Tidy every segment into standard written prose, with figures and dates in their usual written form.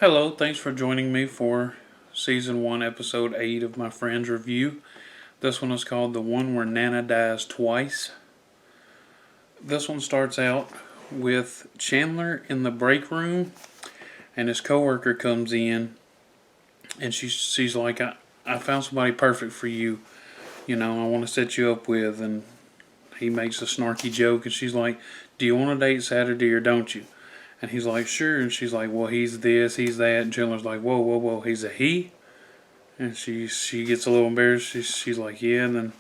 Hello, thanks for joining me for Season 1, Episode 8 of my Friends Review. This one is called The One Where Nana Dies Twice. This one starts out with Chandler in the break room, and his coworker comes in, and she's like, I found somebody perfect for you. I want to set you up with. And he makes a snarky joke, and she's like, do you want to date Saturday or don't you? And he's like, sure. And she's like, well, he's this, he's that. And Chandler's like, whoa, whoa, whoa, he's a he? And she gets a little embarrassed. She's like, yeah. And then,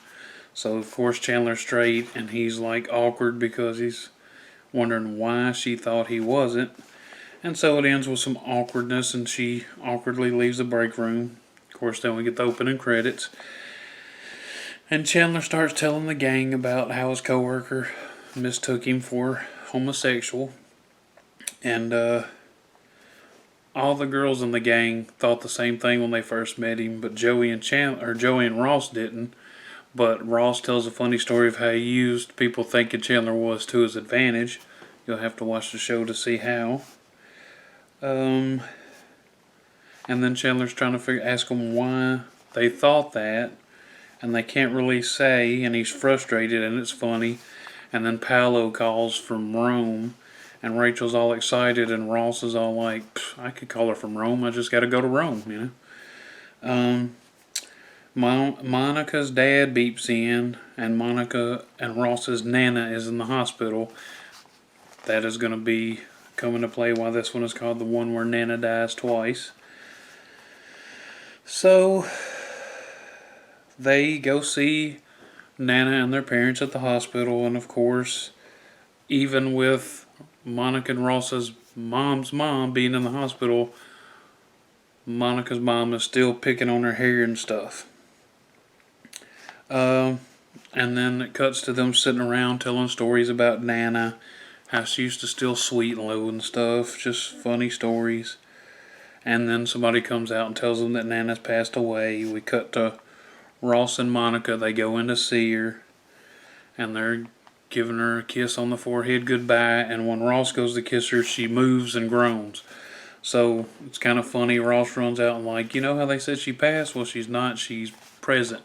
so of course, Chandler's straight, and he's like awkward because he's wondering why she thought he wasn't. And so it ends with some awkwardness, and she awkwardly leaves the break room. Of course, then we get the opening credits. And Chandler starts telling the gang about how his coworker mistook him for homosexual. And all the girls in the gang thought the same thing when they first met him, but Joey and Ross didn't. But Ross tells a funny story of how he used people thinking Chandler was to his advantage. You'll have to watch the show to see how. And then Chandler's trying to ask them why they thought that, and they can't really say, and he's frustrated, and it's funny. And then Paolo calls from Rome, and Rachel's all excited, and Ross is all like, I could call her from Rome, I just gotta go to Rome, Monica's dad beeps in, and Monica and Ross's Nana is in the hospital. That is going to be coming to play why this one is called The One Where Nana Dies Twice. So, they go see Nana and their parents at the hospital, and of course, even with Monica and Ross's mom's mom being in the hospital, Monica's mom is still picking on her hair and stuff. And then it cuts to them sitting around telling stories about Nana, how she used to steal Sweet and Low and stuff, just funny stories. And then somebody comes out and tells them that Nana's passed away. We cut to Ross and Monica. They go in to see her, and they're giving her a kiss on the forehead goodbye. And when Ross goes to kiss her, she moves and groans. So it's kind of funny. Ross runs out and like, you know how they said she passed? Well, she's not. She's present.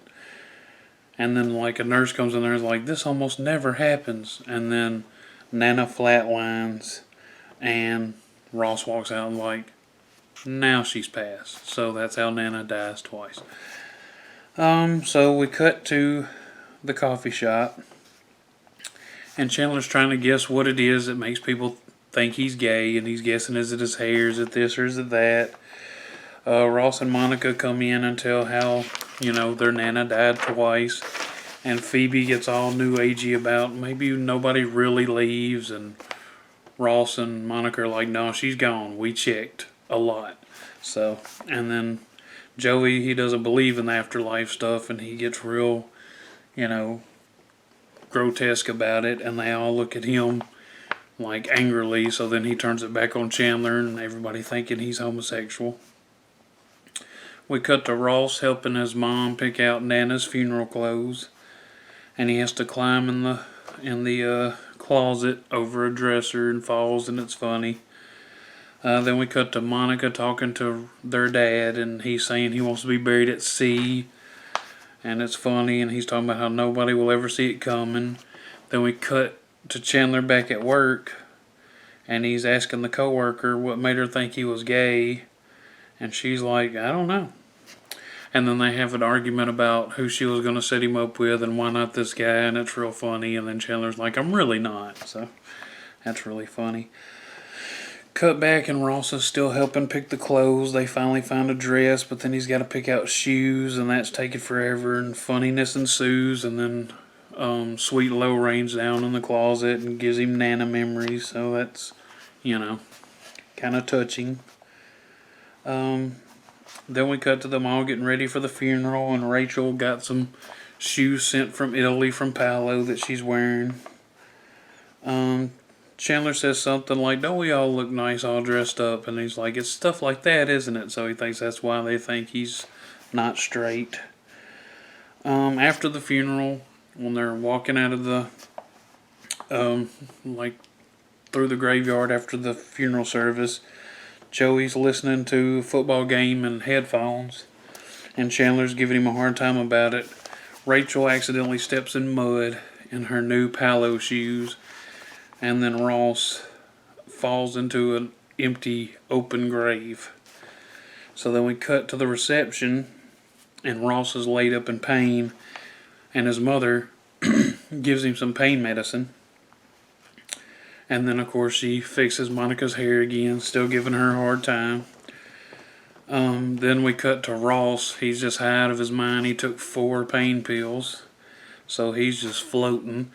And then like a nurse comes in there and is like, this almost never happens. And then Nana flatlines, and Ross walks out and like, now she's passed. So that's how Nana dies twice. So we cut to the coffee shop, and Chandler's trying to guess what it is that makes people think he's gay, and he's guessing, is it his hair, is it this, or is it that? Ross and Monica come in and tell how, their Nana died twice, and Phoebe gets all new agey about maybe nobody really leaves, and Ross and Monica are like, no, she's gone, we checked a lot. So, and then Joey, he doesn't believe in the afterlife stuff, and he gets real, grotesque about it, and they all look at him like angrily, so then he turns it back on Chandler, and everybody thinking he's homosexual. We cut to Ross helping his mom pick out Nana's funeral clothes, and he has to climb in the closet over a dresser and falls, and it's funny. Then we cut to Monica talking to their dad, and he's saying he wants to be buried at sea, and it's funny, and he's talking about how nobody will ever see it coming. Then we cut to Chandler back at work, and he's asking the coworker what made her think he was gay, and she's like, I don't know. And then they have an argument about who she was going to set him up with and why not this guy, and it's real funny. And then Chandler's like, I'm really not. So that's really funny. Cut back, and Ross is still helping pick the clothes. They finally find a dress, but then he's got to pick out shoes, and that's taking forever, and funniness ensues. And then Sweet Low rains down in the closet and gives him Nana memories, so that's, kind of touching. Then we cut to them all getting ready for the funeral, and Rachel got some shoes sent from Italy from Paolo that she's wearing. Chandler says something like, don't we all look nice all dressed up? And he's like, it's stuff like that, isn't it? So he thinks that's why they think he's not straight. After the funeral, when they're walking out of the, through the graveyard after the funeral service, Joey's listening to a football game in headphones, and Chandler's giving him a hard time about it. Rachel accidentally steps in mud in her new Palo shoes, and then Ross falls into an empty, open grave. So then we cut to the reception, and Ross is laid up in pain, and his mother gives him some pain medicine. And then, of course, she fixes Monica's hair again, still giving her a hard time. Then we cut to Ross. He's just high out of his mind. He took 4 pain pills, so he's just floating.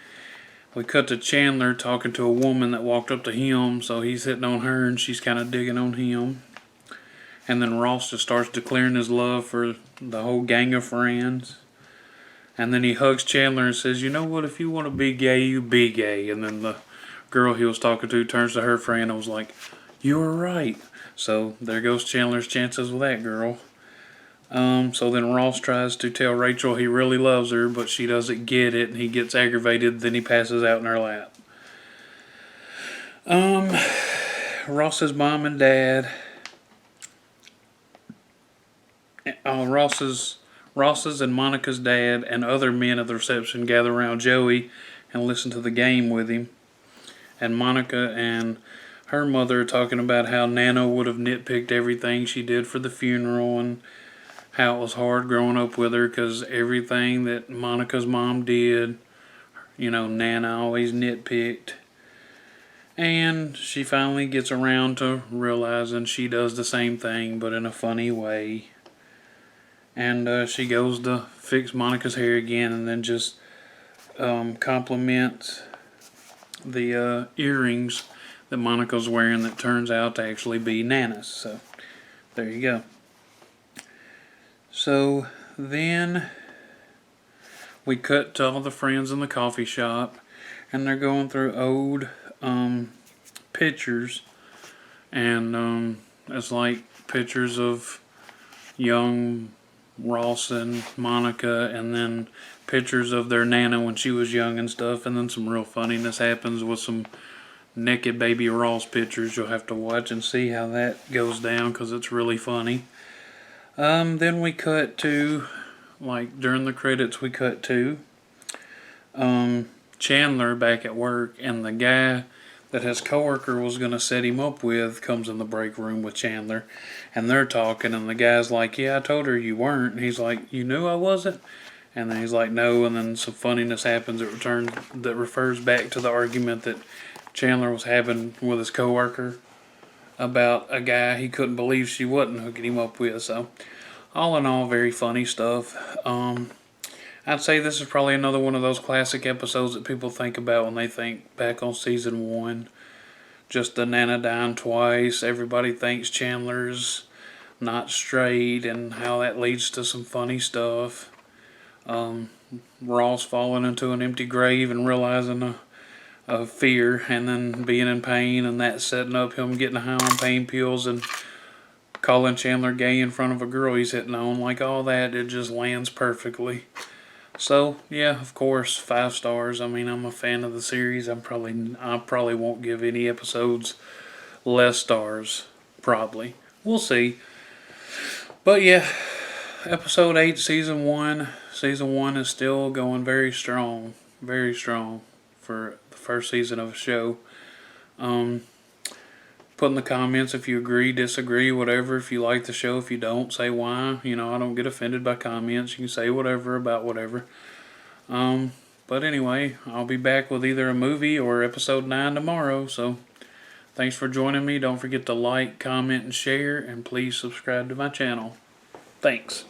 We cut to Chandler talking to a woman that walked up to him, so he's hitting on her and she's kind of digging on him. And then Ross just starts declaring his love for the whole gang of friends. And then he hugs Chandler and says, "You know what, if you want to be gay, you be gay." And then the girl he was talking to turns to her friend and was like, "You were right." So there goes Chandler's chances with that girl. So then Ross tries to tell Rachel he really loves her, but she doesn't get it, and he gets aggravated. Then he passes out in her lap. Ross's mom and dad. Ross's and Monica's dad and other men at the reception gather around Joey and listen to the game with him. And Monica and her mother are talking about how Nana would have nitpicked everything she did for the funeral and how it was hard growing up with her because everything that Monica's mom did, Nana always nitpicked. And she finally gets around to realizing she does the same thing but in a funny way. And she goes to fix Monica's hair again and then just compliments the earrings that Monica's wearing that turns out to actually be Nana's. So there you go. So then we cut to all the friends in the coffee shop, and they're going through old pictures, and it's like pictures of young Ross and Monica, and then pictures of their Nana when she was young and stuff, and then some real funniness happens with some naked baby Ross pictures. You'll have to watch and see how that goes down because it's really funny. Then we cut to, during the credits, we cut to Chandler back at work, and the guy that his coworker was going to set him up with comes in the break room with Chandler, and they're talking, and the guy's like, "Yeah, I told her you weren't." And he's like, "You knew I wasn't?" And then he's like, "No," and then some funniness happens that refers back to the argument that Chandler was having with his coworker about a guy he couldn't believe she wasn't hooking him up with. So all in all, very funny stuff. I'd say this is probably another one of those classic episodes that people think about when they think back on season 1. Just the Nana dying twice. Everybody thinks Chandler's not straight and how that leads to some funny stuff. Ross falling into an empty grave and realizing a fear and then being in pain, and that setting up him getting high on pain pills and calling Chandler gay in front of a girl he's hitting on. All that, it just lands perfectly. So yeah, of course, 5 stars. I mean, I'm a fan of the series. I probably won't give any episodes less stars. Probably, we'll see. But yeah, episode 8, season 1. Season 1 is still going very strong for the first season of a show. Put in the comments if you agree, disagree, whatever. If you like the show, if you don't, say why. I don't get offended by comments. You can say whatever about whatever. But anyway, I'll be back with either a movie or episode 9 tomorrow. So thanks for joining me. Don't forget to like, comment, and share. And please subscribe to my channel. Thanks.